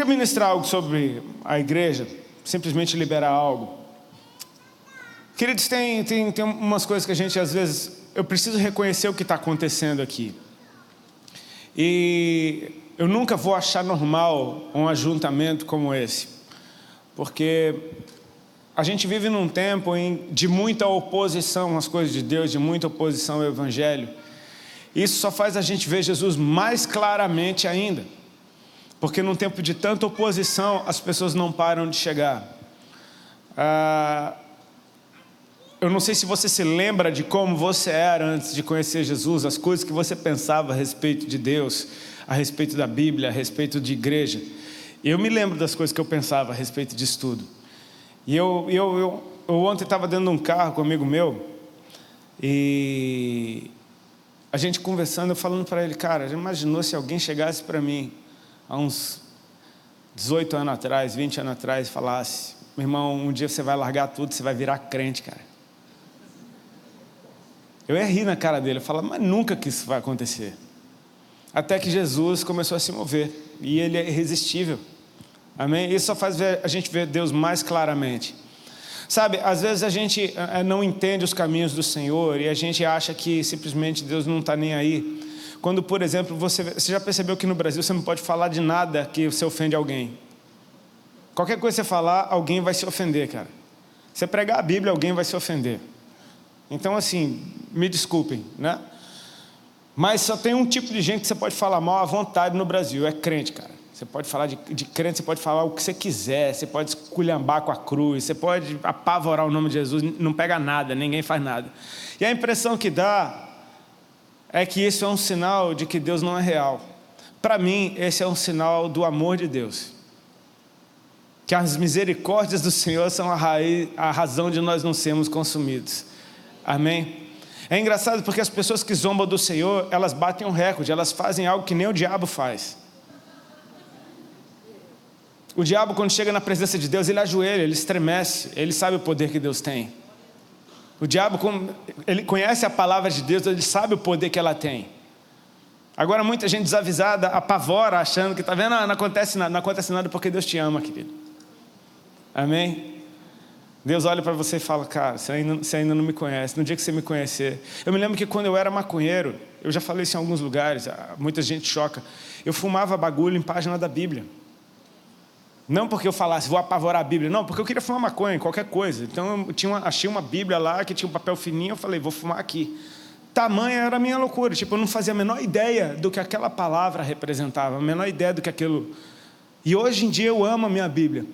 quero ministrar algo sobre a igreja, simplesmente liberar algo. Queridos, tem umas coisas que a gente, às vezes, eu preciso reconhecer o que está acontecendo aqui. E eu nunca vou achar normal um ajuntamento como esse, porque a gente vive num tempo de muita oposição às coisas de Deus, de muita oposição ao Evangelho. Isso só faz a gente ver Jesus mais claramente ainda, porque num tempo de tanta oposição, as pessoas não param de chegar. Eu não sei se você se lembra de como você era antes de conhecer Jesus, as coisas que você pensava a respeito de Deus, a respeito da Bíblia, a respeito de igreja. Eu me lembro das coisas que eu pensava a respeito disso tudo. E eu ontem estava dentro de um carro com um amigo meu, e a gente conversando, eu falando para ele, cara, já imaginou se alguém chegasse para mim há uns 18 anos atrás, 20 anos atrás, e falasse, meu irmão, um dia você vai largar tudo, você vai virar crente, cara. Eu ia rir na cara dele, eu falava, mas nunca que isso vai acontecer. Até que Jesus começou a se mover, e Ele é irresistível. Amém? Isso só faz a gente ver Deus mais claramente. Sabe, às vezes a gente não entende os caminhos do Senhor, e a gente acha que simplesmente Deus não está nem aí. Quando, por exemplo, você já percebeu que no Brasil você não pode falar de nada que você ofende alguém. Qualquer coisa que você falar, alguém vai se ofender, cara. Você pregar a Bíblia, alguém vai se ofender. Então, assim, me desculpem, né? Mas só tem um tipo de gente que você pode falar mal à vontade no Brasil, é crente, cara. Você pode falar de crente, você pode falar o que você quiser, você pode esculhambar com a cruz, você pode apavorar o nome de Jesus, não pega nada, ninguém faz nada. E a impressão que dá é que isso é um sinal de que Deus não é real. Para mim, esse é um sinal do amor de Deus. Que as misericórdias do Senhor são a razão de nós não sermos consumidos. Amém? É engraçado porque as pessoas que zombam do Senhor, elas batem um recorde, elas fazem algo que nem o diabo faz. O diabo, quando chega na presença de Deus, ele ajoelha, ele estremece, ele sabe o poder que Deus tem. O diabo, ele conhece a palavra de Deus, ele sabe o poder que ela tem. Agora muita gente desavisada apavora, achando que, está vendo, não acontece nada porque Deus te ama, querido. Amém? Deus olha para você e fala, cara, você ainda não me conhece, no dia que você me conhecer. Eu me lembro que quando eu era maconheiro, eu já falei isso em alguns lugares, muita gente choca, eu fumava bagulho em página da Bíblia. Não porque eu falasse, vou apavorar a Bíblia, não, porque eu queria fumar maconha, qualquer coisa. Então eu achei uma Bíblia lá, que tinha um papel fininho, eu falei, vou fumar aqui. Tamanha era a minha loucura, tipo, eu não fazia a menor ideia do que aquela palavra representava, a menor ideia do que aquilo... E hoje em dia eu amo a minha Bíblia.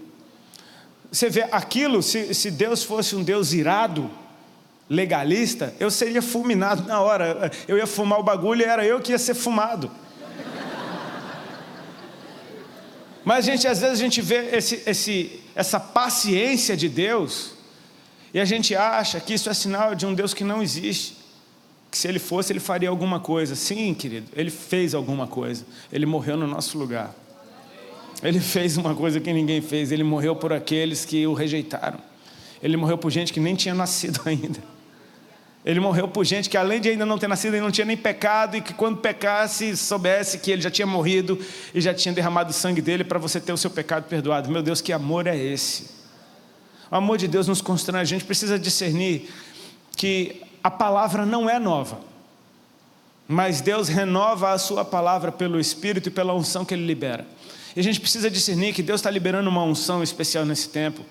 Você vê aquilo, se Deus fosse um Deus irado, legalista, eu seria fulminado na hora. Eu ia fumar o bagulho e era eu que ia ser fumado. Mas às vezes a gente vê essa paciência de Deus, e a gente acha que isso é sinal de um Deus que não existe. Que se Ele fosse, Ele faria alguma coisa. Sim, querido, Ele fez alguma coisa. Ele morreu no nosso lugar. Ele fez uma coisa que ninguém fez. Ele morreu por aqueles que o rejeitaram. Ele morreu por gente que nem tinha nascido ainda. Ele morreu por gente que, além de ainda não ter nascido, ele não tinha nem pecado, e que quando pecasse, soubesse que ele já tinha morrido e já tinha derramado o sangue dele para você ter o seu pecado perdoado. Meu Deus, que amor é esse? O amor de Deus nos constrange. A gente precisa discernir que a palavra não é nova, mas Deus renova a sua palavra pelo Espírito e pela unção que Ele libera. E a gente precisa discernir que Deus está liberando uma unção especial nesse tempo,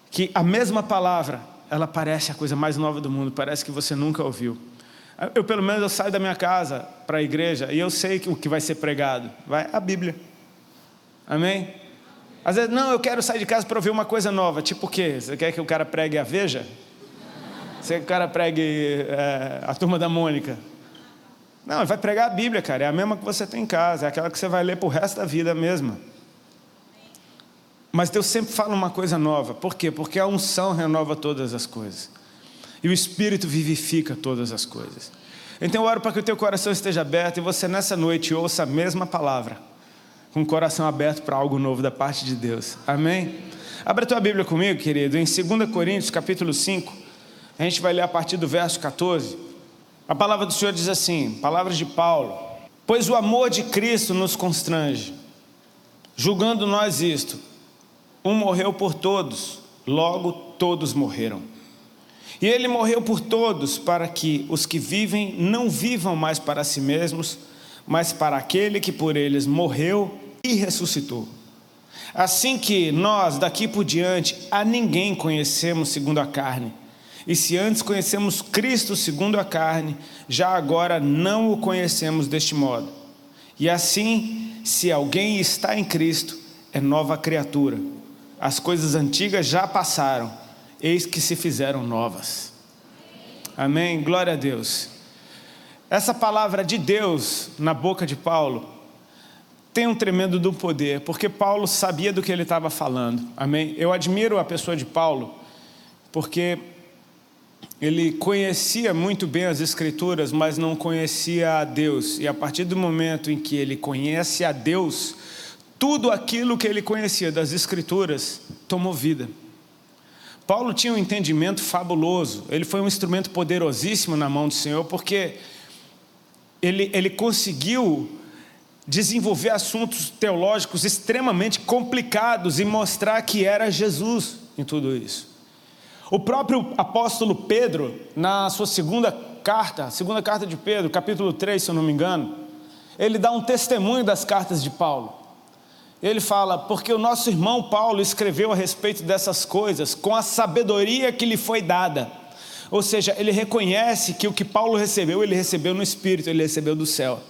que a mesma palavra, ela parece a coisa mais nova do mundo, parece que você nunca ouviu. Eu, pelo menos, eu saio da minha casa para a igreja e eu sei o que vai ser pregado. Vai a Bíblia. Amém? Às vezes, não, eu quero sair de casa para ouvir uma coisa nova. Tipo o quê? Você quer que o cara pregue a Veja? Você quer que o cara pregue a Turma da Mônica? Não, ele vai pregar a Bíblia, cara. É a mesma que você tem em casa, é aquela que você vai ler para o resto da vida mesmo. Mas Deus sempre fala uma coisa nova. Por quê? Porque a unção renova todas as coisas. E o Espírito vivifica todas as coisas. Então eu oro para que o teu coração esteja aberto e você nessa noite ouça a mesma palavra, com o coração aberto para algo novo da parte de Deus. Amém? Abra a tua Bíblia comigo, querido, em 2 Coríntios, capítulo 5. A gente vai ler a partir do verso 14. A palavra do Senhor diz assim, palavras de Paulo: pois o amor de Cristo nos constrange, Julgando nós isto, um morreu por todos, logo todos morreram. E ele morreu por todos, para que os que vivem não vivam mais para si mesmos, mas para aquele que por eles morreu e ressuscitou. Assim que nós, daqui por diante, a ninguém conhecemos segundo a carne. E se antes conhecemos Cristo segundo a carne, já agora não o conhecemos deste modo. E assim, se alguém está em Cristo, é nova criatura. As coisas antigas já passaram, eis que se fizeram novas. Amém? Glória a Deus. Essa palavra de Deus na boca de Paulo tem um tremendo do poder, porque Paulo sabia do que ele estava falando. Amém? Eu admiro a pessoa de Paulo, porque ele conhecia muito bem as Escrituras, mas não conhecia a Deus. E a partir do momento em que ele conhece a Deus, tudo aquilo que ele conhecia das Escrituras tomou vida. Paulo tinha um entendimento fabuloso. Ele foi um instrumento poderosíssimo na mão do Senhor, porque ele conseguiu desenvolver assuntos teológicos extremamente complicados e mostrar que era Jesus em tudo isso. O próprio apóstolo Pedro, na sua segunda carta de Pedro, capítulo 3, se eu não me engano, ele dá um testemunho das cartas de Paulo. Ele fala, porque o nosso irmão Paulo escreveu a respeito dessas coisas com a sabedoria que lhe foi dada. Ou seja, ele reconhece que o que Paulo recebeu, ele recebeu no Espírito, ele recebeu do céu.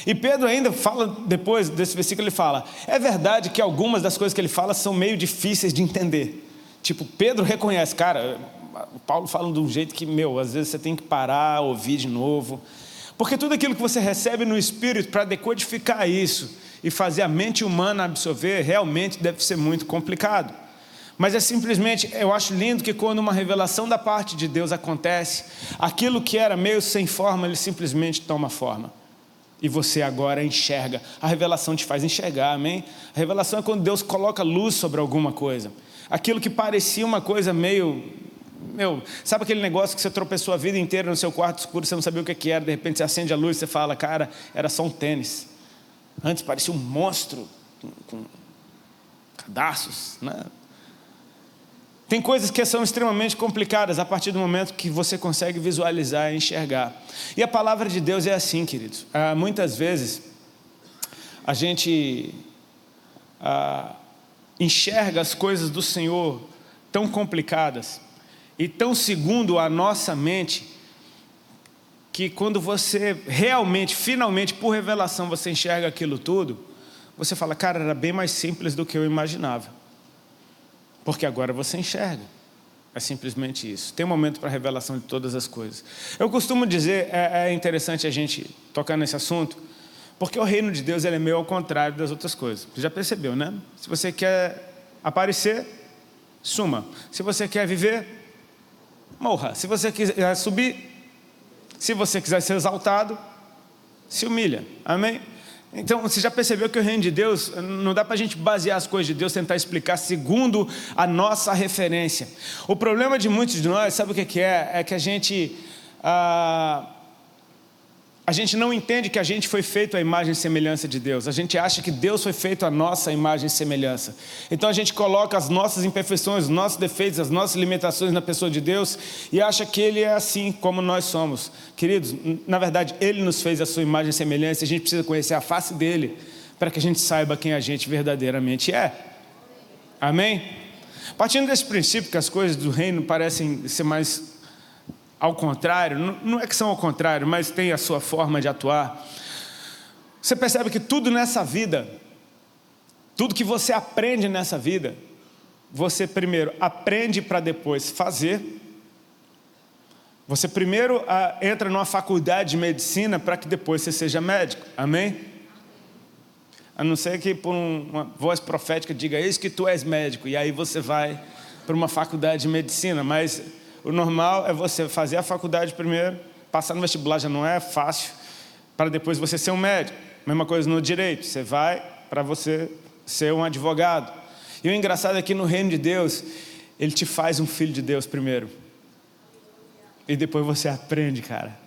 E Pedro ainda fala, depois desse versículo, ele fala, é verdade que algumas das coisas que ele fala são meio difíceis de entender. Tipo, Pedro reconhece, cara, o Paulo fala de um jeito que, às vezes você tem que parar, ouvir de novo. Porque tudo aquilo que você recebe no Espírito, para decodificar isso e fazer a mente humana absorver, realmente deve ser muito complicado. Mas é simplesmente, eu acho lindo que quando uma revelação da parte de Deus acontece, aquilo que era meio sem forma, ele simplesmente toma forma. E você agora enxerga. A revelação te faz enxergar, amém? A revelação é quando Deus coloca luz sobre alguma coisa. Aquilo que parecia uma coisa sabe aquele negócio que você tropeçou a vida inteira no seu quarto escuro, você não sabia o que era, de repente você acende a luz e você fala, cara, era só um tênis. Antes parecia um monstro com cadarços, né? Tem coisas que são extremamente complicadas a partir do momento que você consegue visualizar e enxergar. E a palavra de Deus é assim, queridos. Muitas vezes a gente enxerga as coisas do Senhor tão complicadas e tão segundo a nossa mente, que quando você realmente, finalmente, por revelação, você enxerga aquilo tudo, você fala, cara, era bem mais simples do que eu imaginava. Porque agora você enxerga. É simplesmente isso. Tem um momento para a revelação de todas as coisas. Eu costumo dizer, é interessante a gente tocar nesse assunto, porque o reino de Deus ele é meio ao contrário das outras coisas. Você já percebeu, né? Se você quer aparecer, suma. Se você quer viver, morra. Se você quiser subir, se você quiser ser exaltado, se humilha. Amém? Então, você já percebeu que o reino de Deus, não dá para a gente basear as coisas de Deus, tentar explicar segundo a nossa referência. O problema de muitos de nós, sabe o que é? É que a gente não entende que a gente foi feito à imagem e semelhança de Deus. A gente acha que Deus foi feito à nossa imagem e semelhança. Então a gente coloca as nossas imperfeições, os nossos defeitos, as nossas limitações na pessoa de Deus e acha que Ele é assim como nós somos. Queridos, na verdade Ele nos fez a sua imagem e semelhança e a gente precisa conhecer a face dEle para que a gente saiba quem a gente verdadeiramente é. Amém? Partindo desse princípio que as coisas do reino parecem ser mais ao contrário, não é que são ao contrário, mas tem a sua forma de atuar. Você percebe que tudo nessa vida, tudo que você aprende nessa vida, você primeiro aprende para depois fazer. Você primeiro entra numa faculdade de medicina para que depois você seja médico, amém? A não ser que por uma voz profética diga, eis que tu és médico, e aí você vai para uma faculdade de medicina, mas o normal é você fazer a faculdade primeiro, passar no vestibular já não é fácil, para depois você ser um médico. Mesma coisa no direito, você vai para você ser um advogado. E o engraçado é que no reino de Deus, Ele te faz um filho de Deus primeiro. E depois você aprende, cara.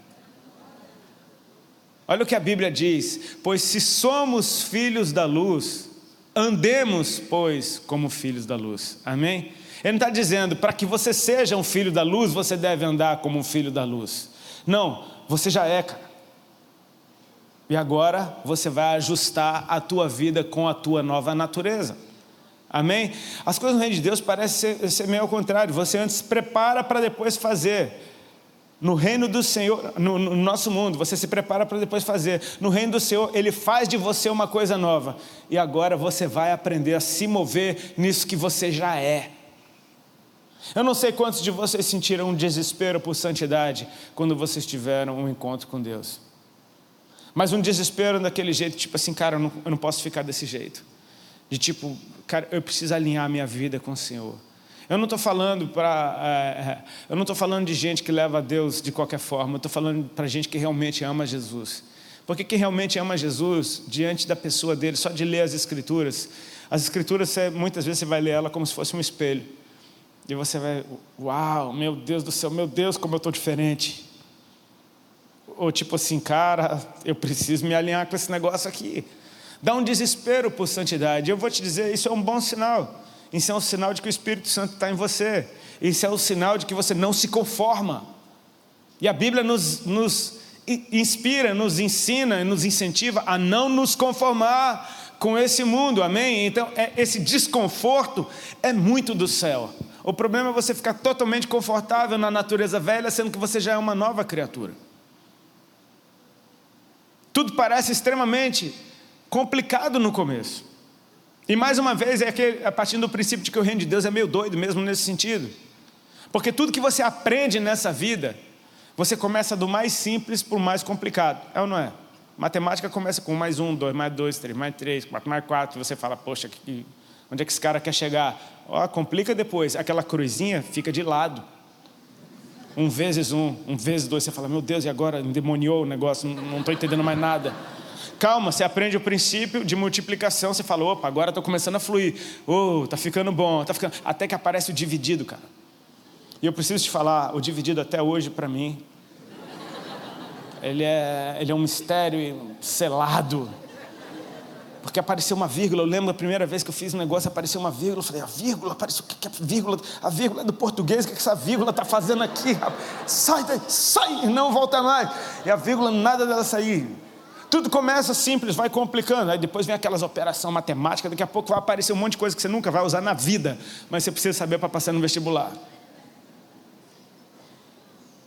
Olha o que a Bíblia diz, pois se somos filhos da luz, Andemos, pois, como filhos da luz. Amém? Ele não está dizendo, para que você seja um filho da luz, você deve andar como um filho da luz. Não, você já é, cara. E agora você vai ajustar a tua vida com a tua nova natureza. Amém? As coisas no reino de Deus parecem ser meio ao contrário. Você antes se prepara para depois fazer. No reino do Senhor, no nosso mundo, você se prepara para depois fazer. No reino do Senhor, Ele faz de você uma coisa nova. E agora você vai aprender a se mover nisso que você já é. Eu não sei quantos de vocês sentiram um desespero por santidade quando vocês tiveram um encontro com Deus. Mas um desespero daquele jeito, tipo assim, cara, eu não posso ficar desse jeito. De tipo, cara, eu preciso alinhar a minha vida com o Senhor. Eu não estou falando de gente que leva a Deus de qualquer forma. Eu estou falando para gente que realmente ama Jesus. Porque quem realmente ama Jesus, diante da pessoa dele, só de ler as Escrituras, muitas vezes você vai ler ela como se fosse um espelho. E você vai, uau, meu Deus do céu, meu Deus, como eu estou diferente. Ou tipo assim, cara, eu preciso me alinhar com esse negócio aqui. Dá um desespero por santidade. Eu vou te dizer, isso é um bom sinal. Isso é um sinal de que o Espírito Santo está em você. Isso é um sinal de que você não se conforma. E a Bíblia nos inspira, nos ensina, nos incentiva a não nos conformar com esse mundo, amém? Então, esse desconforto é muito do céu. O problema é você ficar totalmente confortável na natureza velha, sendo que você já é uma nova criatura. Tudo parece extremamente complicado no começo. E mais uma vez, a partir do princípio de que o reino de Deus é meio doido mesmo nesse sentido. Porque tudo que você aprende nessa vida, você começa do mais simples para o mais complicado. É ou não é? Matemática começa com mais 1, 2, mais 2, 3, mais 3, 4, mais 4. E você fala, poxa, onde é que esse cara quer chegar? Ó, complica depois. Aquela cruzinha fica de lado. 1 vezes 1, 1 vezes 2. Você fala, meu Deus, e agora? Endemoniou o negócio, não estou entendendo mais nada. Calma, você aprende o princípio de multiplicação, você fala, opa, agora estou começando a fluir. Tá ficando bom, tá ficando... Até que aparece o dividido, cara. E eu preciso te falar, o dividido até hoje para mim, ele é um mistério selado. Porque apareceu uma vírgula, eu lembro a primeira vez que eu fiz um negócio, apareceu uma vírgula, eu falei, a vírgula, apareceu, o que é vírgula? A vírgula é do português, o que essa vírgula está fazendo aqui? Sai daí, sai, e não volta mais. E a vírgula, nada dela sair. Tudo começa simples, vai complicando, aí depois vem aquelas operações matemáticas, daqui a pouco vai aparecer um monte de coisa que você nunca vai usar na vida, mas você precisa saber para passar no vestibular.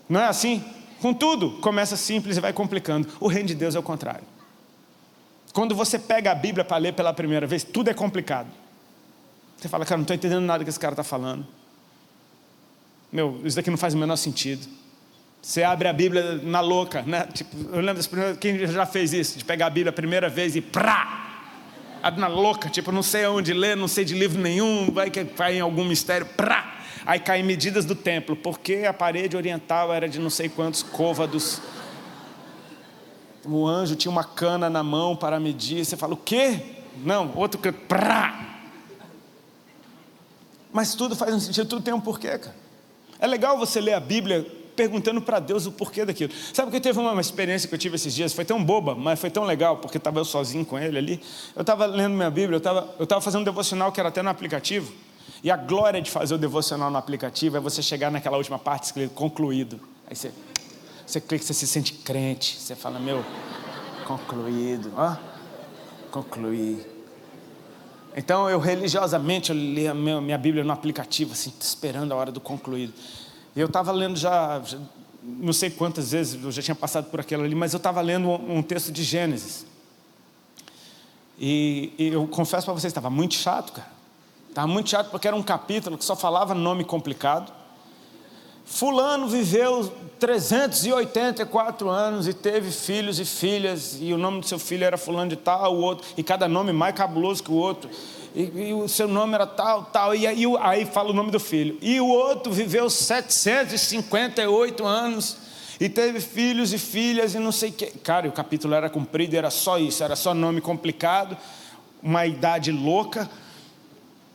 Não é assim? Com tudo, começa simples e vai complicando. O reino de Deus é o contrário. Quando você pega a Bíblia para ler pela primeira vez, tudo é complicado. Você fala, cara, não estou entendendo nada que esse cara está falando. Meu, isso daqui não faz o menor sentido. Você abre a Bíblia na louca, né? Tipo, eu lembro das primeiras, quem já fez isso, de pegar a Bíblia a primeira vez e prá! Abre na louca, tipo, não sei aonde ler, não sei de livro nenhum, vai que cai em algum mistério, prá! Aí cai em medidas do templo, porque a parede oriental era de não sei quantos côvados. O anjo tinha uma cana na mão para medir, você fala, o quê? Não, outro que prá! Mas tudo faz um sentido, tudo tem um porquê, cara. É legal você ler a Bíblia perguntando para Deus o porquê daquilo. Sabe que teve uma experiência que eu tive esses dias, foi tão boba, mas foi tão legal, porque estava eu sozinho com ele ali. Eu estava lendo minha Bíblia, eu estava fazendo um devocional que era até no aplicativo, e a glória de fazer o devocional no aplicativo é você chegar naquela última parte escrito concluído. Aí você clica, você se sente crente, você fala, meu, concluído, concluí. Então eu religiosamente eu li a minha Bíblia no aplicativo, assim, esperando a hora do concluído. Eu estava lendo já, não sei quantas vezes, eu já tinha passado por aquilo ali, mas eu estava lendo um texto de Gênesis. E eu confesso para vocês, estava muito chato, cara. Estava muito chato porque era um capítulo que só falava nome complicado. Fulano viveu 384 anos e teve filhos e filhas, e o nome do seu filho era fulano de tal, o outro, e cada nome mais cabuloso que o outro. E o seu nome era tal, e aí fala o nome do filho. E o outro viveu 758 anos e teve filhos e filhas e não sei o que. Cara, o capítulo era comprido, era só isso, era só nome complicado, uma idade louca,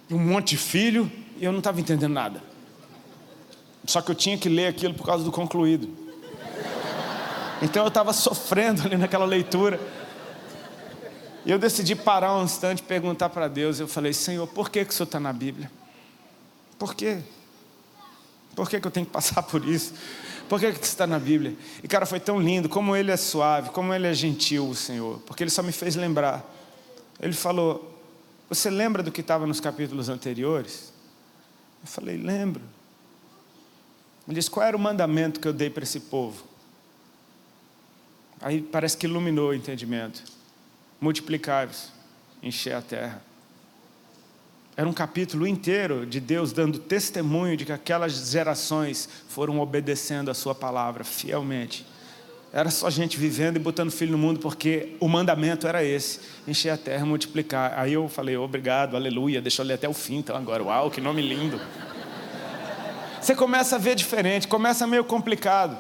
um monte de filho, e eu não estava entendendo nada. Só que eu tinha que ler aquilo por causa do concluído. Então eu estava sofrendo ali naquela leitura. E eu decidi parar um instante e perguntar para Deus. Eu falei: Senhor, por que isso está na Bíblia? Por quê? Por que eu tenho que passar por isso? Por que isso está na Bíblia? E cara, foi tão lindo, como Ele é suave, como Ele é gentil, o Senhor. Porque Ele só me fez lembrar. Ele falou: você lembra do que estava nos capítulos anteriores? Eu falei: lembro. Ele disse: qual era o mandamento que eu dei para esse povo? Aí parece que iluminou o entendimento. Multiplicai-vos, encher a terra. Era um capítulo inteiro de Deus dando testemunho de que aquelas gerações foram obedecendo a sua palavra fielmente. Era só gente vivendo e botando filho no mundo, porque o mandamento era esse: encher a terra, multiplicar. Aí eu falei: obrigado, aleluia, deixa eu ler até o fim. Então agora, uau, que nome lindo. Você começa a ver diferente, começa meio complicado.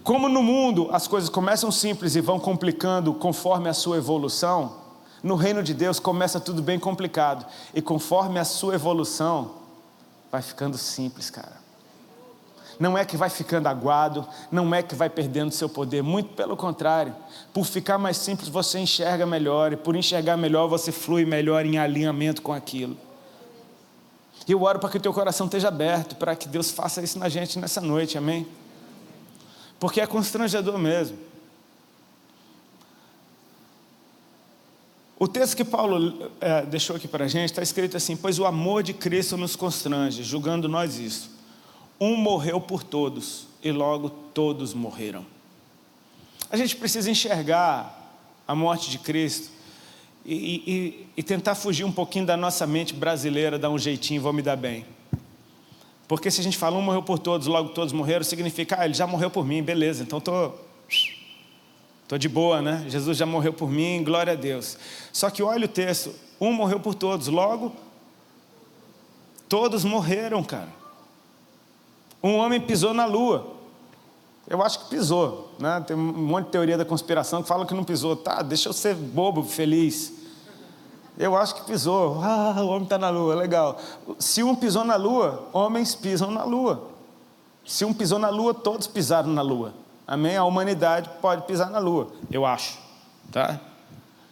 Como no mundo as coisas começam simples e vão complicando conforme a sua evolução, no reino de Deus começa tudo bem complicado. E conforme a sua evolução, vai ficando simples, cara. Não é que vai ficando aguado, não é que vai perdendo seu poder, muito pelo contrário. Por ficar mais simples, você enxerga melhor, e por enxergar melhor, você flui melhor em alinhamento com aquilo. E eu oro para que o teu coração esteja aberto, para que Deus faça isso na gente nessa noite, amém? Porque é constrangedor mesmo. O texto que Paulo deixou aqui para a gente está escrito assim: pois o amor de Cristo nos constrange, julgando nós isso. Um morreu por todos, e logo todos morreram. A gente precisa enxergar a morte de Cristo e tentar fugir um pouquinho da nossa mente brasileira, dar um jeitinho, vou me dar bem. Porque se a gente fala: um morreu por todos, logo todos morreram, significa: ele já morreu por mim, beleza, então estou de boa, né? Jesus já morreu por mim, glória a Deus. Só que olha o texto: um morreu por todos, logo todos morreram, cara. Um homem pisou na lua. Eu acho que pisou, né? Tem um monte de teoria da conspiração que fala que não pisou. Tá, deixa eu ser bobo, feliz. Eu acho que pisou. O homem está na lua, legal. Se um pisou na lua, homens pisam na lua. Se um pisou na lua, todos pisaram na lua. Amém? A humanidade pode pisar na lua, eu acho, tá?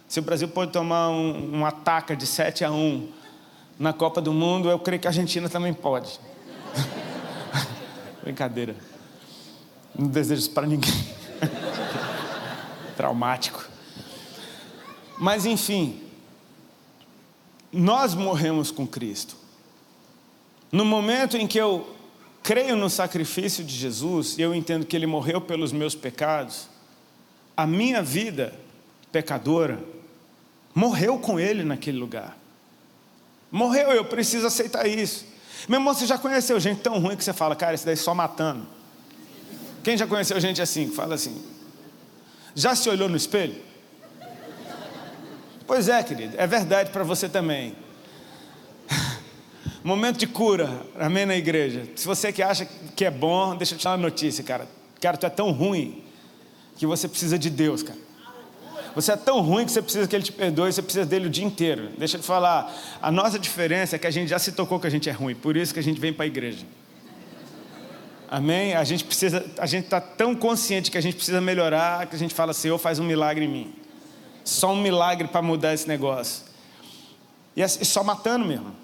Se o Brasil pode tomar um ataque de 7-1 na Copa do Mundo, eu creio que a Argentina também pode. Brincadeira. Não desejo isso para ninguém. Traumático. Mas enfim, nós morremos com Cristo. No momento em que eu creio no sacrifício de Jesus, e eu entendo que Ele morreu pelos meus pecados, a minha vida pecadora morreu com Ele naquele lugar. Morreu, eu preciso aceitar isso. Meu irmão, você já conheceu gente tão ruim que você fala: cara, esse daí só matando? Quem já conheceu gente assim, que fala assim? Já se olhou no espelho? Pois é, querido, é verdade para você também. Momento de cura, amém, na igreja. Se você que acha que é bom, deixa eu te dar uma notícia, cara. Cara, tu é tão ruim que você precisa de Deus, cara. Você é tão ruim que você precisa que Ele te perdoe, você precisa dele o dia inteiro. Deixa eu te falar, a nossa diferença é que a gente já se tocou que a gente é ruim, por isso que a gente vem para a igreja. Amém? A gente está tão consciente que a gente precisa melhorar, que a gente fala: Senhor, faz um milagre em mim. Só um milagre para mudar esse negócio. E só matando mesmo.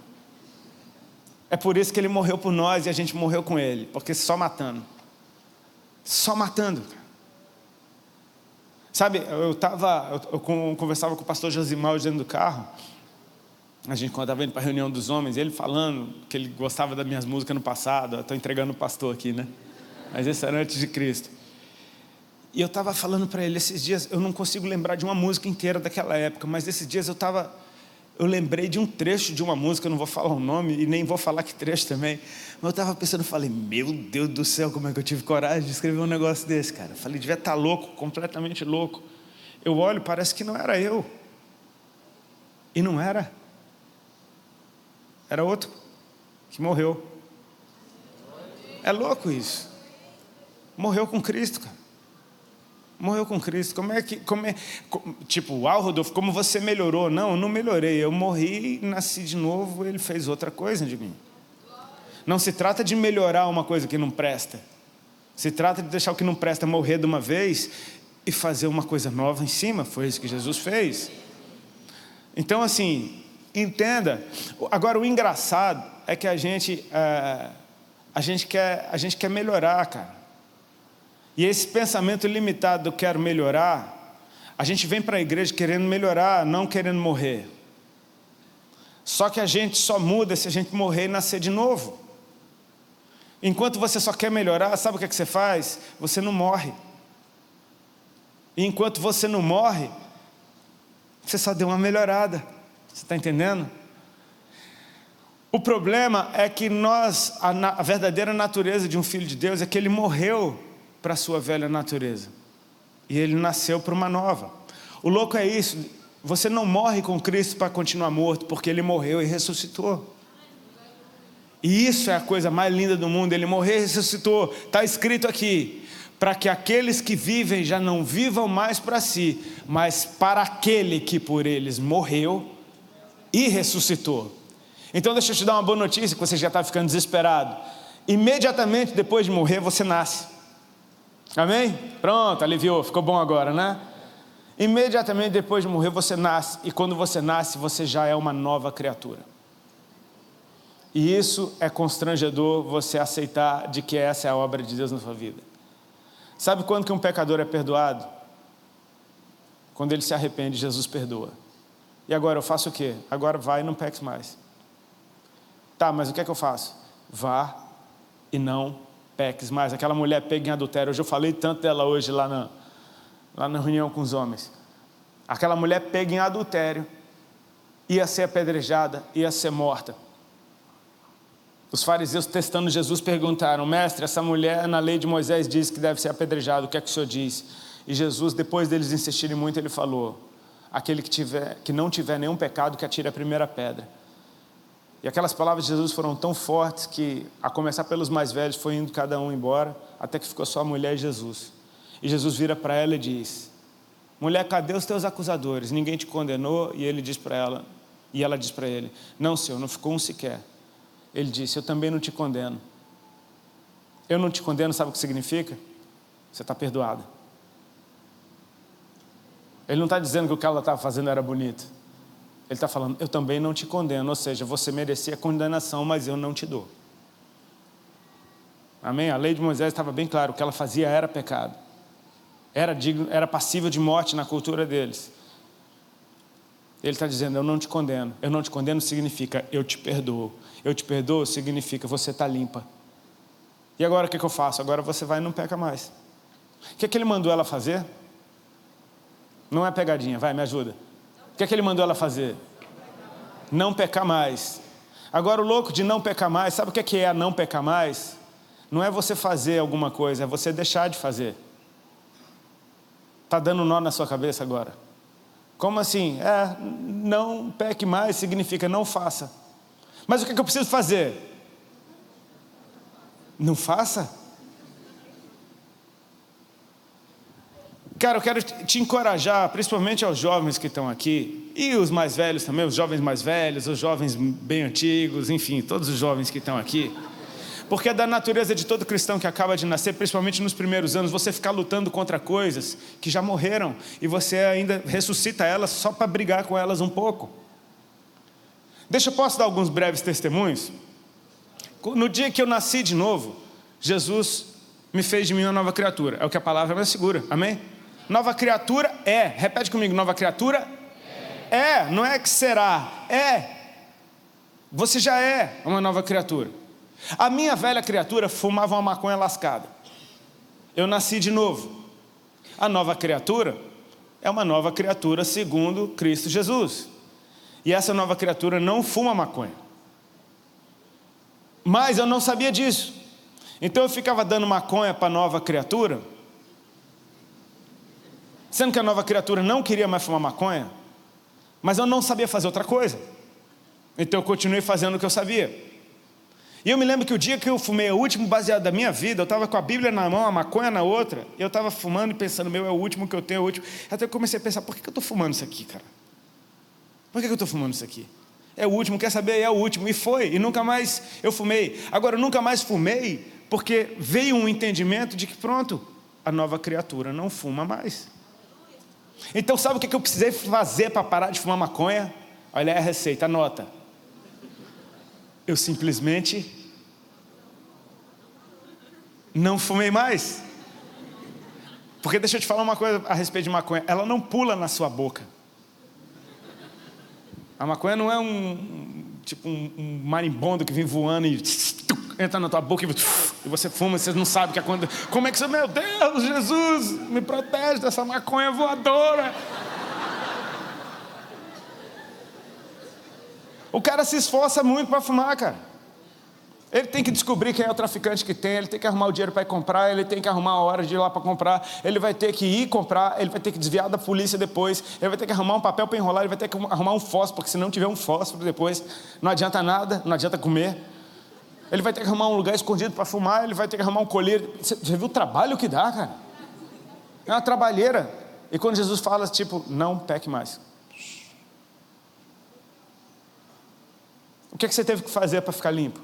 É por isso que Ele morreu por nós e a gente morreu com Ele, porque só matando. Só matando. Sabe, eu conversava com o pastor Josimar dentro do carro. A gente, quando estava indo para a reunião dos homens, ele falando que ele gostava das minhas músicas no passado. Estou entregando o pastor aqui, né? Mas esse era antes de Cristo. E eu estava falando para ele esses dias, eu não consigo lembrar de uma música inteira daquela época, mas esses dias eu lembrei de um trecho de uma música, eu não vou falar o nome e nem vou falar que trecho também, mas eu estava pensando, falei: meu Deus do céu, como é que eu tive coragem de escrever um negócio desse, cara? Eu falei: devia estar louco, completamente louco. Eu olho, parece que não era eu. E não era. Era outro que morreu. É louco isso. Morreu com Cristo, cara. Morreu com Cristo. Tipo, uau, Rodolfo, como você melhorou? Não, eu não melhorei. Eu morri, nasci de novo, Ele fez outra coisa de mim. Não se trata de melhorar uma coisa que não presta. Se trata de deixar o que não presta morrer de uma vez e fazer uma coisa nova em cima. Foi isso que Jesus fez. Então, assim, entenda. Agora, o engraçado é que a gente quer melhorar, cara. E esse pensamento limitado do quero melhorar, a gente vem para a igreja querendo melhorar, não querendo morrer. Só que a gente só muda se a gente morrer e nascer de novo. Enquanto você só quer melhorar, sabe o que é que você faz? Você não morre. E enquanto você não morre, você só deu uma melhorada. Você está entendendo? O problema é que a verdadeira natureza de um filho de Deus é que ele morreu para a sua velha natureza. E ele nasceu para uma nova. O louco é isso. Você não morre com Cristo para continuar morto, porque ele morreu e ressuscitou. E isso é a coisa mais linda do mundo. Ele morreu e ressuscitou. Está escrito aqui: para que aqueles que vivem já não vivam mais para si, mas para aquele que por eles morreu e ressuscitou. Então deixa eu te dar uma boa notícia, que você já está ficando desesperado. Imediatamente depois de morrer, você nasce. Amém? Pronto, aliviou, ficou bom agora, né? Imediatamente depois de morrer, você nasce. E quando você nasce, você já é uma nova criatura. E isso é constrangedor, você aceitar de que essa é a obra de Deus na sua vida. Sabe quando que um pecador é perdoado? Quando ele se arrepende, Jesus perdoa. E agora eu faço o quê? Agora vai e não peques mais. Tá, mas o que é que eu faço? Vá e não peques mais. Aquela mulher pega em adultério. Hoje eu falei tanto dela hoje lá na reunião com os homens. Aquela mulher pega em adultério, ia ser apedrejada, ia ser morta. Os fariseus, testando Jesus, perguntaram: mestre, essa mulher na lei de Moisés diz que deve ser apedrejada, o que é que o senhor diz? E Jesus, depois deles insistirem muito, ele falou: aquele que não tiver nenhum pecado, que atire a primeira pedra. E aquelas palavras de Jesus foram tão fortes que, a começar pelos mais velhos, foi indo cada um embora, até que ficou só a mulher e Jesus. E Jesus vira para ela e diz: mulher, cadê os teus acusadores? Ninguém te condenou? E ele diz para ela, e ela diz para ele: não, Senhor, não ficou um sequer. Ele disse: eu também não te condeno. Eu não te condeno, sabe o que significa? Você está perdoada. Ele não está dizendo que o que ela estava fazendo era bonito. Ele está falando: eu também não te condeno. Ou seja, você merecia condenação, mas eu não te dou. Amém? A lei de Moisés estava bem claro, o que ela fazia era pecado. Era passível de morte na cultura deles. Ele está dizendo: eu não te condeno. Eu não te condeno significa eu te perdoo. Eu te perdoo significa você está limpa. E agora o que eu faço? Agora você vai e não peca mais. O que ele mandou ela fazer? Não é pegadinha, vai, me ajuda. O que ele mandou ela fazer? Não pecar mais. Agora o louco de não pecar mais, sabe o que é não pecar mais? Não é você fazer alguma coisa, é você deixar de fazer. Está dando nó na sua cabeça agora? Como assim? Não peque mais significa não faça. Mas o que eu preciso fazer? Não faça? Cara, eu quero te encorajar, principalmente aos jovens que estão aqui, e os mais velhos também, os jovens mais velhos, os jovens bem antigos, enfim, todos os jovens que estão aqui. Porque é da natureza de todo cristão que acaba de nascer, principalmente nos primeiros anos, você ficar lutando contra coisas que já morreram, e você ainda ressuscita elas só para brigar com elas um pouco. Posso dar alguns breves testemunhos? No dia que eu nasci de novo, Jesus me fez de mim uma nova criatura. É o que a palavra me assegura, amém? Nova criatura repete comigo, nova criatura não é que será, você já é uma nova criatura. A minha velha criatura fumava uma maconha lascada. Eu nasci de novo. A nova criatura é uma nova criatura segundo Cristo Jesus. E essa nova criatura não fuma maconha. Mas eu não sabia disso. Então eu ficava dando maconha para a nova criatura, sendo que a nova criatura não queria mais fumar maconha, mas eu não sabia fazer outra coisa. Então eu continuei fazendo o que eu sabia. E eu me lembro que o dia que eu fumei o último baseado da minha vida, eu estava com a Bíblia na mão, a maconha na outra, e eu estava fumando e pensando: é o último que eu tenho, é o último. Até eu comecei a pensar: por que eu estou fumando isso aqui, cara? Por que eu estou fumando isso aqui? É o último, quer saber? É o último. E foi, e nunca mais eu fumei. Agora, eu nunca mais fumei, porque veio um entendimento de que pronto, a nova criatura não fuma mais. Então sabe o que eu precisei fazer para parar de fumar maconha? Olha aí a receita, anota. Eu simplesmente não fumei mais. Porque deixa eu te falar uma coisa a respeito de maconha. Ela não pula na sua boca. A maconha não é um marimbondo que vem voando e entra na tua boca e você fuma e você não sabe o que é quando... Como é que você... Meu Deus, Jesus, me protege dessa maconha voadora. O cara se esforça muito para fumar, cara. Ele tem que descobrir quem é o traficante que tem, ele tem que arrumar o dinheiro para ir comprar, ele tem que arrumar a hora de ir lá para comprar, ele vai ter que ir comprar, ele vai ter que desviar da polícia depois, ele vai ter que arrumar um papel para enrolar, ele vai ter que arrumar um fósforo, porque se não tiver um fósforo depois, não adianta nada, não adianta comer. Ele vai ter que arrumar um lugar escondido para fumar, ele vai ter que arrumar um colírio. Você viu o trabalho que dá, cara? É uma trabalheira. E quando Jesus fala, tipo, não peque mais. O que você teve que fazer para ficar limpo?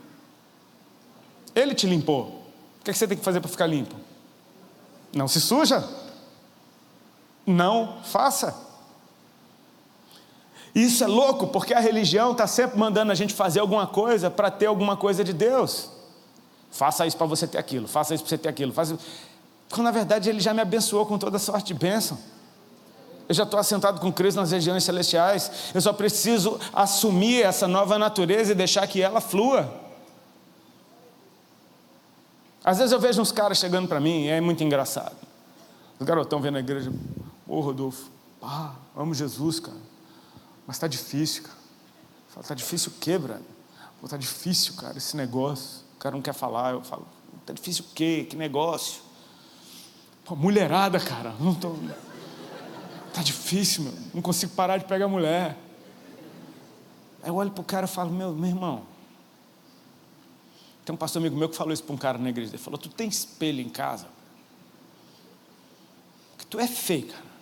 Ele te limpou. O que você tem que fazer para ficar limpo? Não se suja. Não faça. Isso é louco, porque a religião está sempre mandando a gente fazer alguma coisa para ter alguma coisa de Deus. Faça isso para você ter aquilo, faça isso para você ter aquilo. Quando na verdade Ele já me abençoou com toda sorte de bênção. Eu já estou assentado com Cristo nas regiões celestiais. Eu só preciso assumir essa nova natureza e deixar que ela flua. Às vezes eu vejo uns caras chegando para mim e é muito engraçado. Os garotão vendo a igreja. Ô Rodolfo, amo Jesus, cara. Mas está difícil, cara. Falo, tá difícil o quê, brother? Pô, tá difícil, cara, esse negócio. O cara não quer falar. Eu falo, tá difícil o quê? Que negócio? Pô, mulherada, cara. Tá difícil, meu. Não consigo parar de pegar mulher. Aí eu olho pro cara e falo, meu irmão. Tem um pastor amigo meu que falou isso para um cara na igreja. Ele falou, tu tem espelho em casa? Porque tu é feio, cara.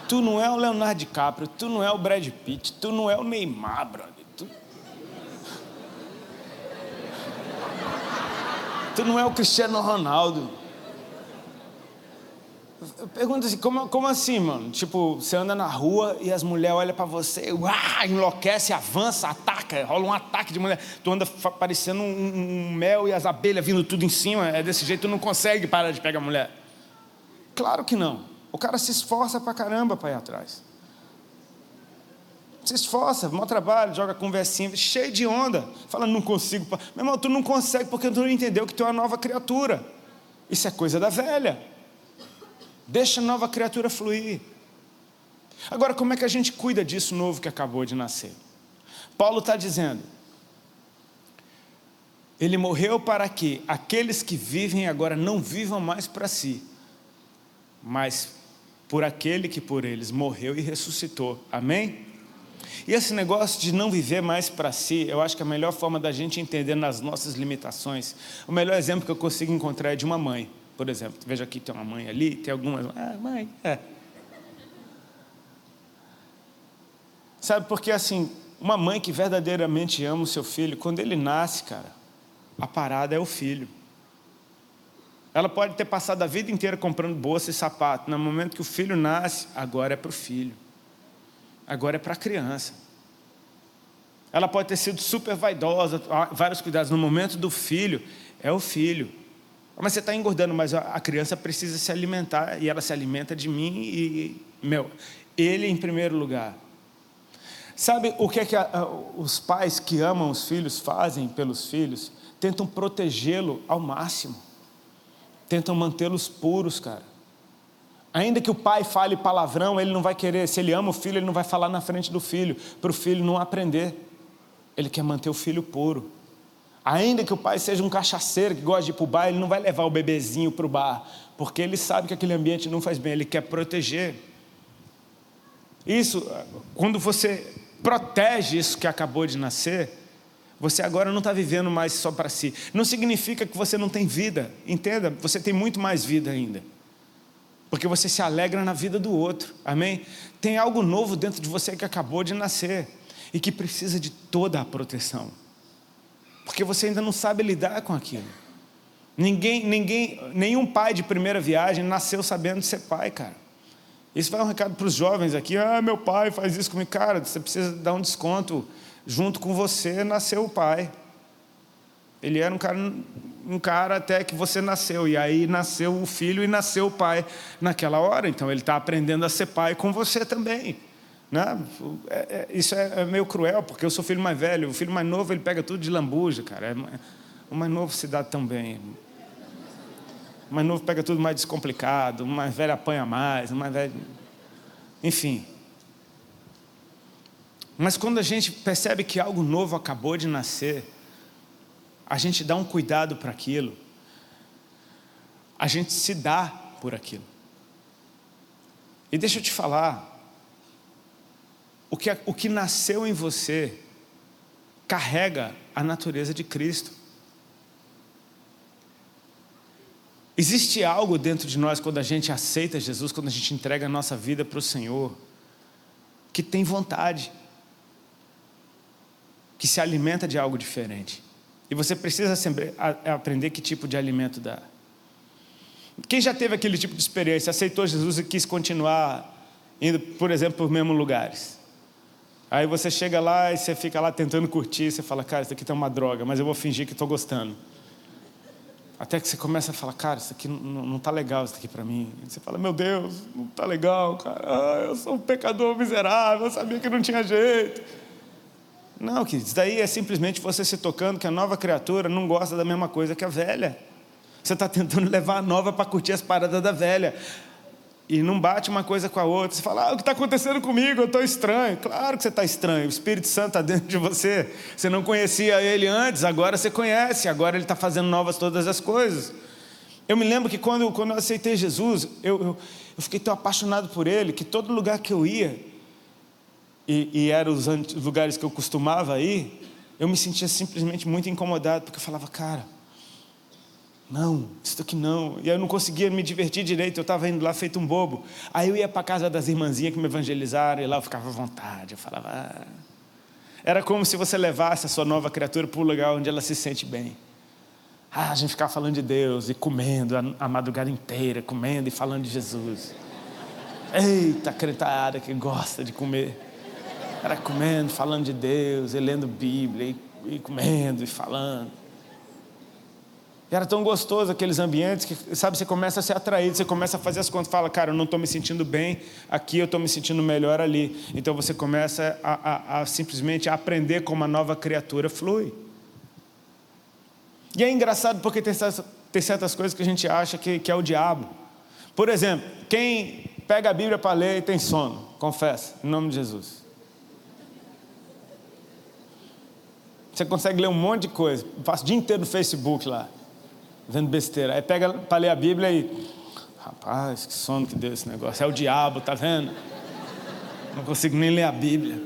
Tu não é o Leonardo DiCaprio, tu não é o Brad Pitt, tu não é o Neymar, brother. Tu não é o Cristiano Ronaldo. Eu pergunto assim, como assim, mano? Tipo, você anda na rua e as mulheres olham pra você, enlouquece, avança, ataca, rola um ataque de mulher. Tu anda parecendo um mel e as abelhas vindo tudo em cima. É desse jeito, tu não consegue parar de pegar mulher. Claro que não. O cara se esforça pra caramba pra ir atrás. Se esforça, maior trabalho, joga conversinha, cheio de onda. Fala, não consigo. Meu irmão, tu não consegue porque tu não entendeu que tu é uma nova criatura. Isso é coisa da velha. Deixa a nova criatura fluir. Agora, como é que a gente cuida disso novo que acabou de nascer? Paulo está dizendo, Ele morreu para que aqueles que vivem agora não vivam mais para si, mas por aquele que por eles morreu e ressuscitou. Amém? E esse negócio de não viver mais para si, eu acho que a melhor forma da gente entender nas nossas limitações, o melhor exemplo que eu consigo encontrar é de uma mãe. Por exemplo, veja aqui, tem uma mãe ali, tem algumas... mãe, Sabe, porque assim, uma mãe que verdadeiramente ama o seu filho, quando ele nasce, cara, a parada é o filho. Ela pode ter passado a vida inteira comprando bolsa e sapato. No momento que o filho nasce, agora é para o filho. Agora é para a criança. Ela pode ter sido super vaidosa, vários cuidados. No momento do filho, é o filho. Mas você está engordando, mas a criança precisa se alimentar, e ela se alimenta de mim e, ele em primeiro lugar. Sabe o que é que os pais que amam os filhos fazem pelos filhos? Tentam protegê-lo ao máximo. Tentam mantê-los puros, cara. Ainda que o pai fale palavrão, ele não vai querer, se ele ama o filho, ele não vai falar na frente do filho, para o filho não aprender. Ele quer manter o filho puro. Ainda que o pai seja um cachaceiro que gosta de ir para o bar, ele não vai levar o bebezinho para o bar, porque ele sabe que aquele ambiente não faz bem, ele quer proteger. Isso, quando você protege isso que acabou de nascer, você agora não está vivendo mais só para si. Não significa que você não tem vida, entenda, você tem muito mais vida ainda. Porque você se alegra na vida do outro, amém? Tem algo novo dentro de você que acabou de nascer e que precisa de toda a proteção. Porque você ainda não sabe lidar com aquilo. Nenhum pai de primeira viagem nasceu sabendo ser pai, cara. Isso vai um recado para os jovens aqui. Meu pai faz isso comigo. Cara, você precisa dar um desconto. Junto com você nasceu o pai. Ele era um cara até que você nasceu. E aí nasceu o filho e nasceu o pai naquela hora. Então ele está aprendendo a ser pai com você também. Né? Isso é meio cruel, porque eu sou filho mais velho. O filho mais novo, ele pega tudo de lambuja, cara. O mais novo se dá tão bem. O mais novo pega tudo mais descomplicado. O mais velho apanha mais. O mais velho... Enfim. Mas quando a gente percebe que algo novo acabou de nascer, a gente dá um cuidado para aquilo. A gente se dá por aquilo. E deixa eu te falar, o que nasceu em você carrega a natureza de Cristo. Existe algo dentro de nós quando a gente aceita Jesus, quando a gente entrega a nossa vida para o Senhor, que tem vontade, que se alimenta de algo diferente. E você precisa sempre aprender que tipo de alimento dá. Quem já teve aquele tipo de experiência, aceitou Jesus e quis continuar indo, por exemplo, por mesmos lugares? Aí você chega lá e você fica lá tentando curtir, você fala, cara, isso aqui tá uma droga, mas eu vou fingir que estou gostando. Até que você começa a falar, cara, isso aqui não tá legal, isso aqui para mim. E você fala, meu Deus, não tá legal, cara. Eu sou um pecador miserável, eu sabia que não tinha jeito. Não, que isso daí é simplesmente você se tocando que a nova criatura não gosta da mesma coisa que a velha. Você está tentando levar a nova para curtir as paradas da velha. E não bate uma coisa com a outra. Você fala, o que está acontecendo comigo? Eu estou estranho. Claro que você está estranho. O Espírito Santo está dentro de você. Você não conhecia ele antes, agora você conhece. Agora ele está fazendo novas todas as coisas. Eu me lembro que quando eu aceitei Jesus, eu fiquei tão apaixonado por ele, que todo lugar que eu ia, e eram os lugares que eu costumava ir, eu me sentia simplesmente muito incomodado, porque eu falava, cara, não, isso aqui não. E eu não conseguia me divertir direito, eu estava indo lá feito um bobo. Aí eu ia para a casa das irmãzinhas que me evangelizaram, e lá eu ficava à vontade, eu falava... Era como se você levasse a sua nova criatura para um lugar onde ela se sente bem. A gente ficava falando de Deus, e comendo a madrugada inteira, comendo e falando de Jesus. Eita, cretada que gosta de comer. Era comendo, falando de Deus, e lendo Bíblia, e comendo, e falando. E era tão gostoso aqueles ambientes que, sabe, você começa a ser atraído, você começa a fazer as contas, fala, cara, eu não estou me sentindo bem aqui, eu estou me sentindo melhor ali. Então você começa a simplesmente aprender como a nova criatura flui. E é engraçado porque tem certas coisas que a gente acha que é o diabo. Por exemplo, quem pega a Bíblia para ler e tem sono, confessa, em nome de Jesus. Você consegue ler um monte de coisa. Eu passo o dia inteiro no Facebook lá, vendo besteira. Aí pega para ler a Bíblia e... Rapaz, que sono que deu esse negócio. É o diabo, tá vendo? Não consigo nem ler a Bíblia.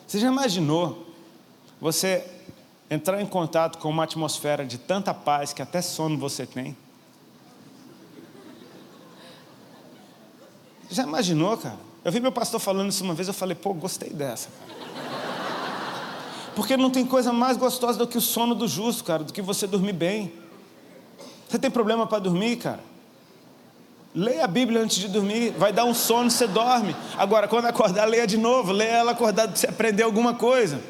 Você já imaginou você entrar em contato com uma atmosfera de tanta paz que até sono você tem? Você já imaginou, cara? Eu vi meu pastor falando isso uma vez, eu falei, pô, gostei dessa, cara. Porque não tem coisa mais gostosa do que o sono do justo, cara, do que você dormir bem. Você tem problema para dormir, cara? Leia a Bíblia antes de dormir, vai dar um sono, você dorme. Agora, quando acordar, leia de novo, leia ela acordada para você aprender alguma coisa.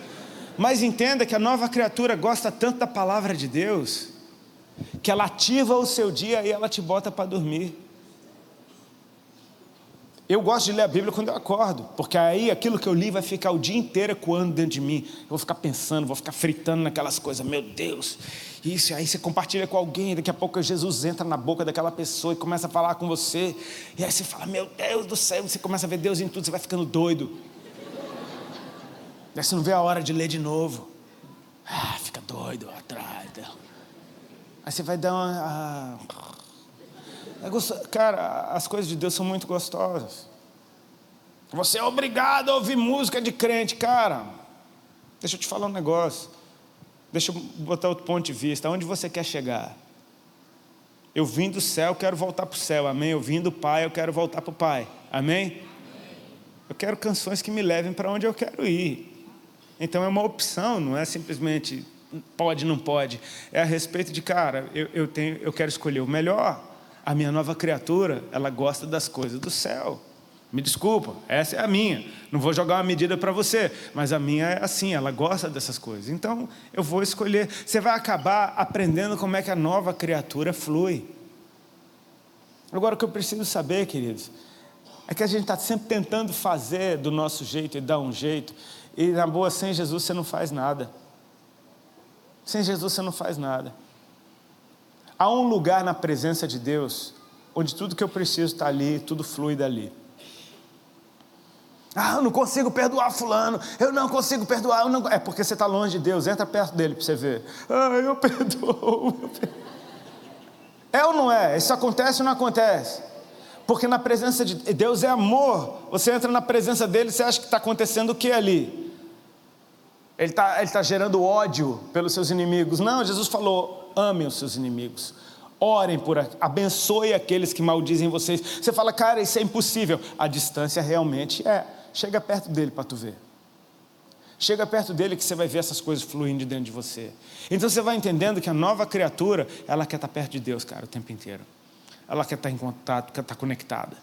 Mas entenda que a nova criatura gosta tanto da palavra de Deus, que ela ativa o seu dia e ela te bota para dormir. Eu gosto de ler a Bíblia quando eu acordo, porque aí aquilo que eu li vai ficar o dia inteiro ecoando dentro de mim. Eu vou ficar pensando, vou ficar fritando naquelas coisas. Meu Deus, isso. Aí você compartilha com alguém, daqui a pouco Jesus entra na boca daquela pessoa e começa a falar com você. E aí você fala, meu Deus do céu, você começa a ver Deus em tudo, você vai ficando doido. Aí você não vê a hora de ler de novo. Fica doido atrás. Aí você vai dar uma... Cara, as coisas de Deus são muito gostosas. Você é obrigado a ouvir música de crente. Cara, deixa eu te falar um negócio. Deixa eu botar outro ponto de vista. Aonde você quer chegar? Eu vim do céu, quero voltar para o céu. Amém? Eu vim do Pai, eu quero voltar para o Pai. Amém? Eu quero canções que me levem para onde eu quero ir. Então é uma opção, não é simplesmente pode, não pode. É a respeito de, cara, eu quero escolher o melhor. A minha nova criatura, ela gosta das coisas do céu. Me desculpa, essa é a minha. Não vou jogar uma medida para você, mas a minha é assim, ela gosta dessas coisas. Então, eu vou escolher. Você vai acabar aprendendo como é que a nova criatura flui. Agora, o que eu preciso saber, queridos, é que a gente está sempre tentando fazer do nosso jeito e dar um jeito. E, na boa, sem Jesus você não faz nada. Sem Jesus você não faz nada. Há um lugar na presença de Deus, onde tudo que eu preciso está ali, tudo flui dali. Eu não consigo perdoar fulano, eu não consigo perdoar, eu não... É porque você está longe de Deus, entra perto dele para você ver. Eu perdoo. É ou não é? Isso acontece ou não acontece? Porque na presença de Deus é amor. Você entra na presença dele, você acha que está acontecendo o que ali? Ele está gerando ódio pelos seus inimigos. Não, Jesus falou, amem os seus inimigos. Orem abençoe aqueles que maldizem vocês. Você fala, cara, isso é impossível. A distância realmente é. Chega perto dele para tu ver. Chega perto dele que você vai ver essas coisas fluindo dentro de você. Então você vai entendendo que a nova criatura, ela quer estar perto de Deus, cara, o tempo inteiro. Ela quer estar em contato, quer estar conectada.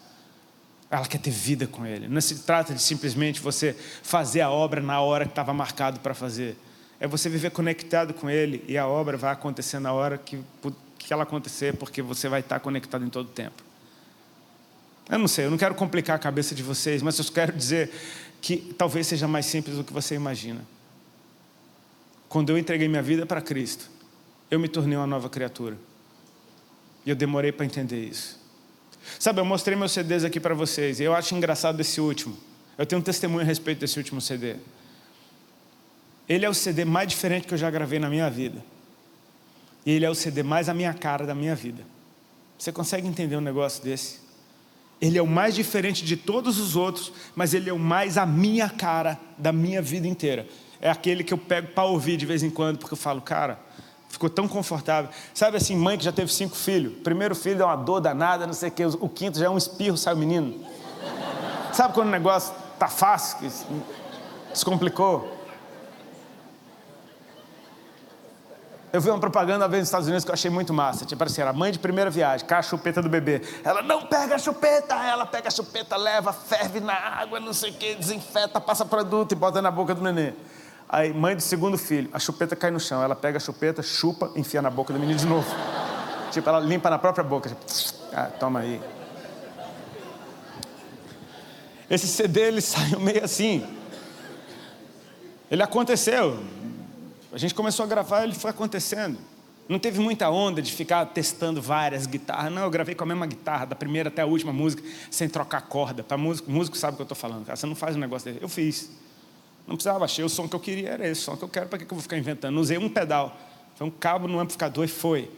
Ela quer ter vida com Ele. Não se trata de simplesmente você fazer a obra na hora que estava marcado para fazer. É você viver conectado com Ele e a obra vai acontecer na hora que ela acontecer, porque você vai estar conectado em todo o tempo. Eu não sei, eu não quero complicar a cabeça de vocês, mas eu quero dizer que talvez seja mais simples do que você imagina. Quando eu entreguei minha vida para Cristo, eu me tornei uma nova criatura. E eu demorei para entender isso. Sabe, eu mostrei meus CDs aqui para vocês, e eu acho engraçado esse último. Eu tenho um testemunho a respeito desse último CD. Ele é o CD mais diferente que eu já gravei na minha vida. E ele é o CD mais a minha cara da minha vida. Você consegue entender um negócio desse? Ele é o mais diferente de todos os outros, mas ele é o mais a minha cara da minha vida inteira. É aquele que eu pego para ouvir de vez em quando, porque eu falo, cara, ficou tão confortável. Sabe assim, mãe que já teve 5 filhos, primeiro filho é uma dor danada, não sei o quê, o quinto já é um espirro, sai o menino. Sabe quando o negócio tá fácil, que descomplicou? Eu vi uma propaganda uma vez nos Estados Unidos que eu achei muito massa. Tipo assim, era a mãe de primeira viagem, com a chupeta do bebê. Ela não pega a chupeta, ela pega a chupeta, leva, ferve na água, não sei o que, desinfeta, passa produto e bota na boca do nenê. Aí, mãe do segundo filho, a chupeta cai no chão, ela pega a chupeta, chupa, enfia na boca do menino de novo. Tipo, ela limpa na própria boca. Tipo, toma aí. Esse CD, ele saiu meio assim. Ele aconteceu. A gente começou a gravar, ele foi acontecendo. Não teve muita onda de ficar testando várias guitarras. Não, eu gravei com a mesma guitarra, da primeira até a última música, sem trocar corda. Para músico sabe o que eu estou falando, cara. Você não faz um negócio desse. Eu fiz. Não precisava, achei o som que eu queria, era esse som que eu quero, para que eu vou ficar inventando? Não usei um pedal. Foi um cabo no amplificador e foi.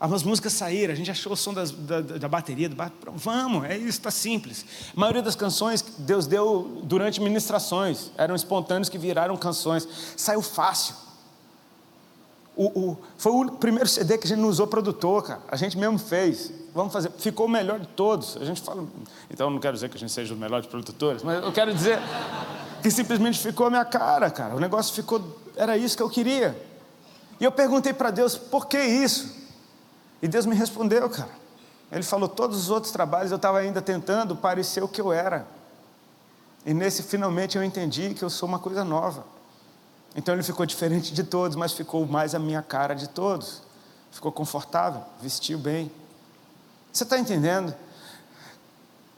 As músicas saíram, a gente achou o som da bateria, vamos, é isso, está simples. A maioria das canções Deus deu durante ministrações, eram espontâneos que viraram canções, saiu fácil. Foi o primeiro CD que a gente não usou produtor, cara, a gente mesmo fez, vamos fazer, ficou o melhor de todos. A gente fala, então não quero dizer que a gente seja o melhor de produtores, mas eu quero dizer que simplesmente ficou a minha cara, cara, o negócio ficou, era isso que eu queria. E eu perguntei para Deus, por que isso? E Deus me respondeu, cara. Ele falou, todos os outros trabalhos eu estava ainda tentando parecer o que eu era. E nesse, finalmente, eu entendi que eu sou uma coisa nova. Então ele ficou diferente de todos, mas ficou mais a minha cara de todos. Ficou confortável, vestiu bem. Você está entendendo?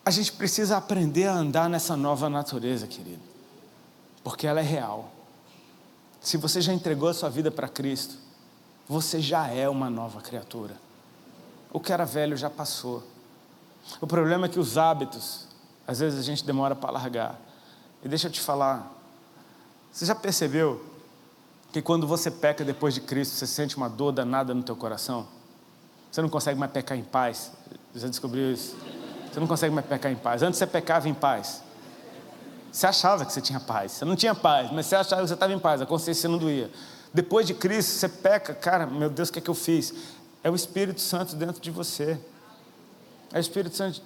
A gente precisa aprender a andar nessa nova natureza, querido. Porque ela é real. Se você já entregou a sua vida para Cristo, você já é uma nova criatura. O que era velho já passou. O problema é que os hábitos, às vezes a gente demora para largar. E deixa eu te falar, você já percebeu que quando você peca depois de Cristo, você sente uma dor danada no teu coração? Você não consegue mais pecar em paz. Você já descobriu isso? Você não consegue mais pecar em paz. Antes você pecava em paz. Você achava que você tinha paz. Você não tinha paz, mas você achava que você estava em paz. A consciência não doía. Depois de Cristo, você peca. Cara, meu Deus, o que é que eu fiz? É o Espírito Santo dentro de você. É o Espírito Santo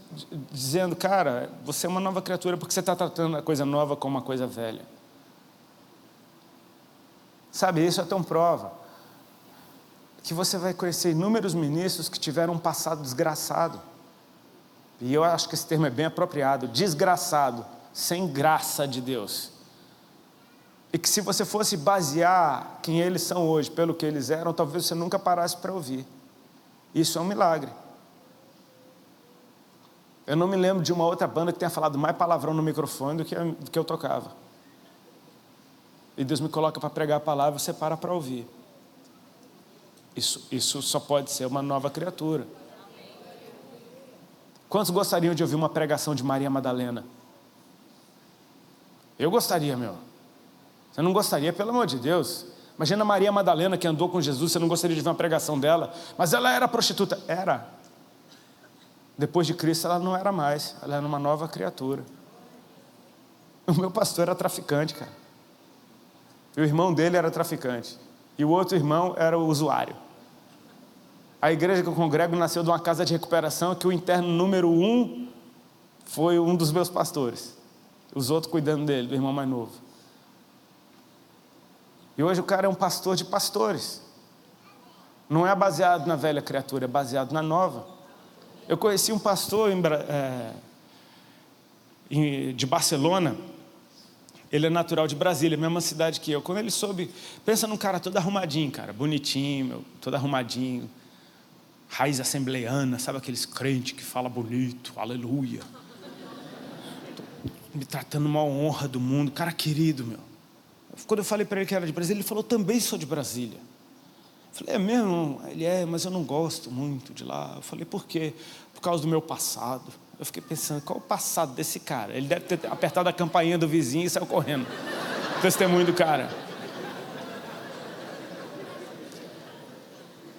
dizendo, cara, você é uma nova criatura porque você está tratando a coisa nova como uma coisa velha. Sabe, isso é tão prova que você vai conhecer inúmeros ministros que tiveram um passado desgraçado. E eu acho que esse termo é bem apropriado, desgraçado, sem graça de Deus. E que se você fosse basear quem eles são hoje pelo que eles eram, talvez você nunca parasse para ouvir. Isso é um milagre. Eu não me lembro de uma outra banda que tenha falado mais palavrão no microfone do que eu tocava. E Deus me coloca para pregar a palavra e você para ouvir. Isso só pode ser uma nova criatura. Quantos gostariam de ouvir uma pregação de Maria Madalena? Eu gostaria, meu. Você não gostaria, pelo amor de Deus. Imagina Maria Madalena que andou com Jesus, você não gostaria de ver uma pregação dela. Mas ela era prostituta. Era. Depois de Cristo ela não era mais. Ela era uma nova criatura. O meu pastor era traficante, cara. E o irmão dele era traficante. E o outro irmão era o usuário. A igreja que eu congrego nasceu de uma casa de recuperação que o interno número 1 foi um dos meus pastores. Os outros cuidando dele, do irmão mais novo. E hoje o cara é um pastor de pastores. Não é baseado na velha criatura, é baseado na nova. Eu conheci um pastor de Barcelona. Ele é natural de Brasília, mesma cidade que eu. Quando ele soube, pensa num cara todo arrumadinho, cara, bonitinho, todo arrumadinho. Raiz assembleiana, sabe aqueles crentes que falam bonito, aleluia. Me tratando uma honra do mundo, cara querido, meu. Quando eu falei para ele que era de Brasília, ele falou, também sou de Brasília. Eu falei, é mesmo? Ele mas eu não gosto muito de lá. Eu falei, por quê? Por causa do meu passado. Eu fiquei pensando, qual é o passado desse cara? Ele deve ter apertado a campainha do vizinho e saiu correndo. Testemunho do cara.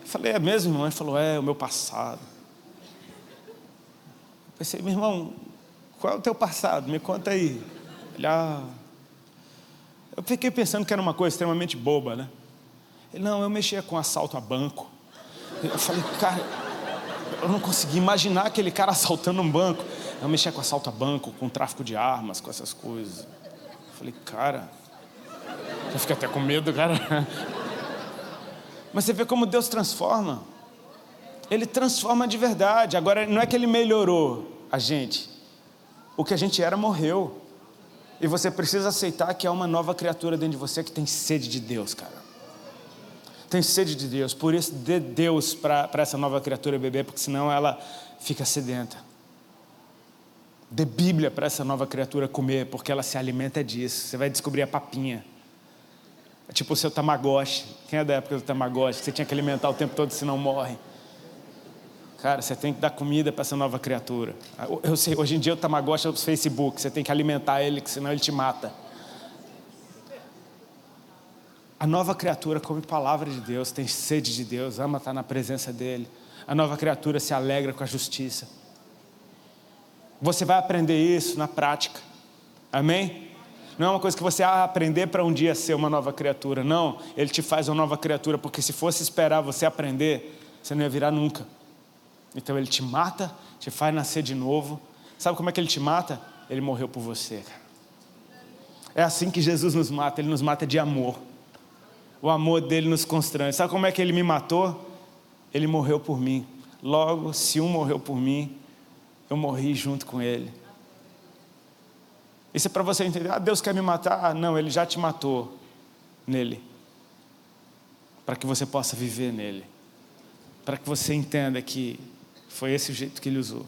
Eu falei, é mesmo, irmão? Ele falou, o meu passado. Eu pensei, meu irmão, qual é o teu passado? Me conta aí. Ele, Eu fiquei pensando que era uma coisa extremamente boba, né? Ele, não, eu mexia com assalto a banco. Eu falei, cara, eu não consegui imaginar aquele cara assaltando um banco. Eu mexia com assalto a banco, com tráfico de armas, com essas coisas. Eu falei, cara, eu fiquei até com medo, cara. Mas você vê como Deus transforma. Ele transforma de verdade. Agora, não é que Ele melhorou a gente. O que a gente era morreu. E você precisa aceitar que há uma nova criatura dentro de você que tem sede de Deus, cara. Tem sede de Deus. Por isso, dê Deus para essa nova criatura beber, porque senão ela fica sedenta. Dê Bíblia para essa nova criatura comer, porque ela se alimenta disso. Você vai descobrir a papinha. É tipo o seu Tamagotchi. Quem é da época do Tamagotchi? Você tinha que alimentar o tempo todo, senão morre. Cara, você tem que dar comida para essa nova criatura. Eu sei, hoje em dia o Tamagotchi é o Facebook. Você tem que alimentar ele, senão ele te mata. A nova criatura come palavra de Deus, tem sede de Deus, ama estar na presença dEle. A nova criatura se alegra com a justiça. Você vai aprender isso na prática. Amém? Não é uma coisa que você vai aprender para um dia ser uma nova criatura. Não, Ele te faz uma nova criatura, porque se fosse esperar você aprender, você não ia virar nunca. Então Ele te mata, te faz nascer de novo. Sabe como é que Ele te mata? Ele morreu por você, cara. É assim que Jesus nos mata, Ele nos mata de amor. O amor dele nos constrange. Sabe como é que Ele me matou? Ele morreu por mim. Logo, se um morreu por mim, eu morri junto com Ele. Isso é para você entender. Deus quer me matar? Não, Ele já te matou nele. Para que você possa viver nele. Para que você entenda que foi esse o jeito que Ele usou.